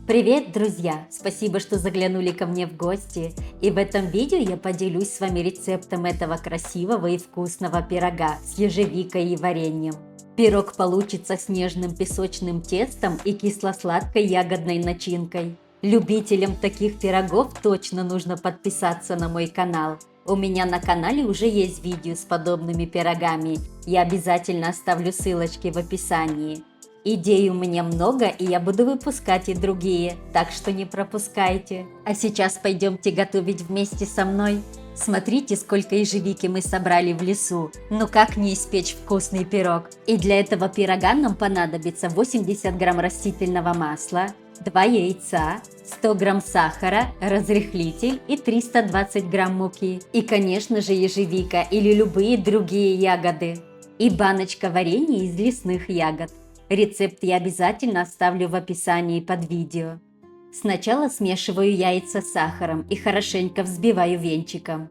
Привет, друзья! Спасибо, что заглянули ко мне в гости. И в этом видео я поделюсь с вами рецептом этого красивого и вкусного пирога с ежевикой и вареньем. Пирог получится с нежным песочным тестом и кисло-сладкой ягодной начинкой. Любителям таких пирогов точно нужно подписаться на мой канал. У меня на канале уже есть видео с подобными пирогами. Я обязательно оставлю ссылочки в описании. Идей у меня много, и я буду выпускать и другие, так что не пропускайте. А сейчас пойдемте готовить вместе со мной. Смотрите, сколько ежевики мы собрали в лесу. Ну как не испечь вкусный пирог? И для этого пирога нам понадобится 80 грамм растительного масла, 2 яйца, 100 грамм сахара, разрыхлитель и 320 грамм муки. И, конечно же, ежевика или любые другие ягоды. И баночка варенья из лесных ягод. Рецепт я обязательно оставлю в описании под видео. Сначала смешиваю яйца с сахаром и хорошенько взбиваю венчиком.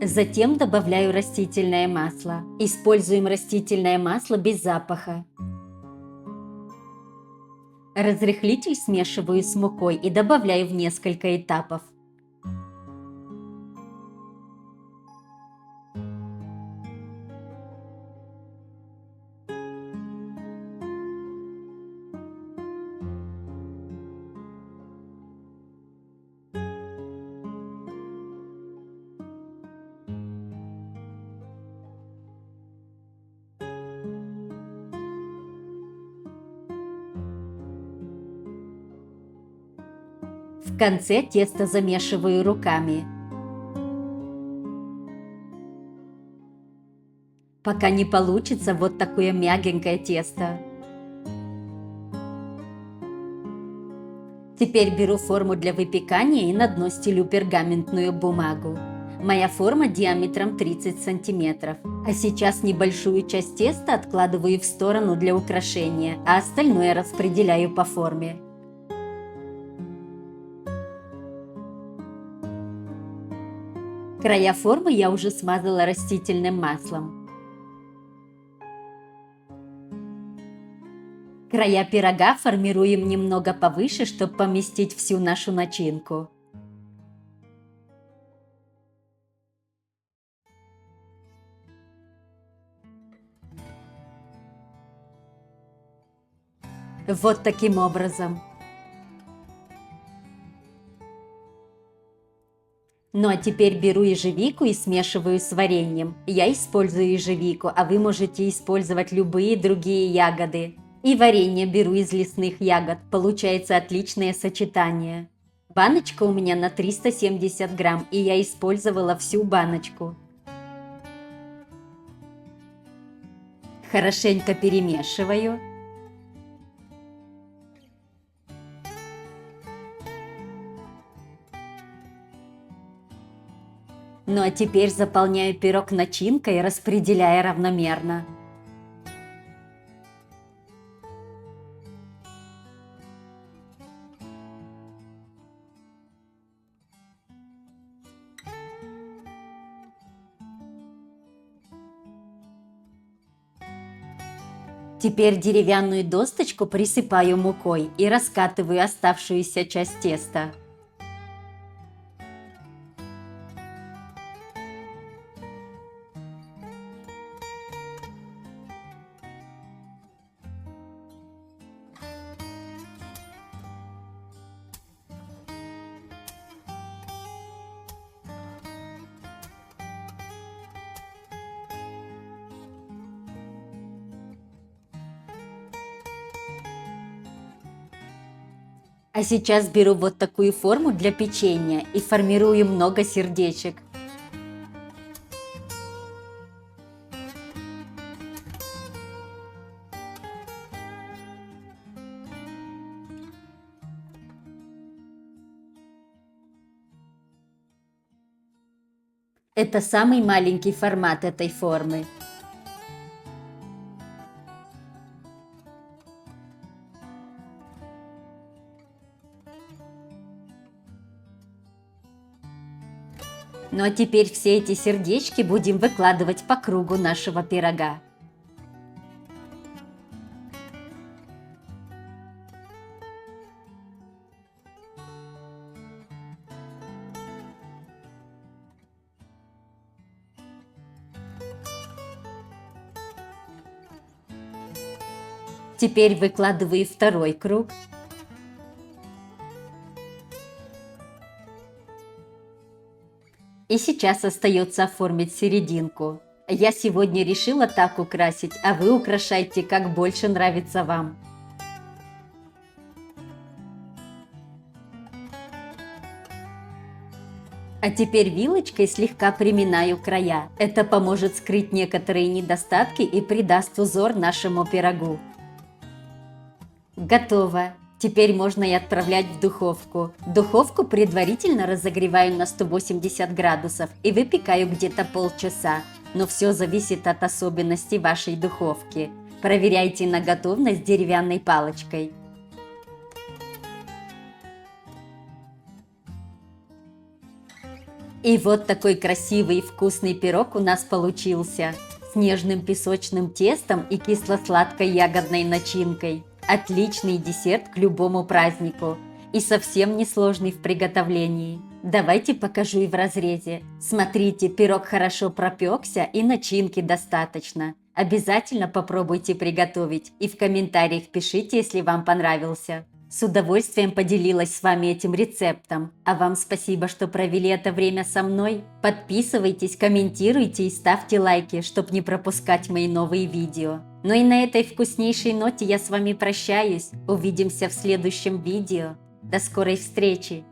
Затем добавляю растительное масло. Используем растительное масло без запаха. Разрыхлитель смешиваю с мукой и добавляю в несколько этапов. В конце тесто замешиваю руками, пока не получится вот такое мягенькое тесто. Теперь беру форму для выпекания и на дно стелю пергаментную бумагу. Моя форма диаметром 30 сантиметров. А сейчас небольшую часть теста откладываю в сторону для украшения, а остальное распределяю по форме. Края формы я уже смазала растительным маслом. Края пирога формируем немного повыше, чтобы поместить всю нашу начинку. Вот таким образом. Ну а теперь беру ежевику и смешиваю с вареньем. Я использую ежевику, а вы можете использовать любые другие ягоды. И варенье беру из лесных ягод. Получается отличное сочетание. Баночка у меня на 370 грамм, и я использовала всю баночку. Хорошенько перемешиваю. Ну а теперь заполняю пирог начинкой, распределяя равномерно. Теперь деревянную досточку присыпаю мукой и раскатываю оставшуюся часть теста. А сейчас беру вот такую форму для печенья и формирую много сердечек. Это самый маленький формат этой формы. Ну а теперь все эти сердечки будем выкладывать по кругу нашего пирога. Теперь выкладываю второй круг. И сейчас остается оформить серединку. Я сегодня решила так украсить, а вы украшайте, как больше нравится вам. А теперь вилочкой слегка приминаю края. Это поможет скрыть некоторые недостатки и придаст узор нашему пирогу. Готово. Теперь можно и отправлять в духовку. Духовку предварительно разогреваю на 180 градусов и выпекаю где-то полчаса. Но все зависит от особенностей вашей духовки. Проверяйте на готовность деревянной палочкой. И вот такой красивый и вкусный пирог у нас получился. С нежным песочным тестом и кисло-сладкой ягодной начинкой. Отличный десерт к любому празднику. И совсем несложный в приготовлении. Давайте покажу и в разрезе. Смотрите, пирог хорошо пропекся и начинки достаточно. Обязательно попробуйте приготовить и в комментариях пишите, если вам понравился. С удовольствием поделилась с вами этим рецептом. А вам спасибо, что провели это время со мной. Подписывайтесь, комментируйте и ставьте лайки, чтобы не пропускать мои новые видео. Ну и на этой вкуснейшей ноте я с вами прощаюсь. Увидимся в следующем видео. До скорой встречи!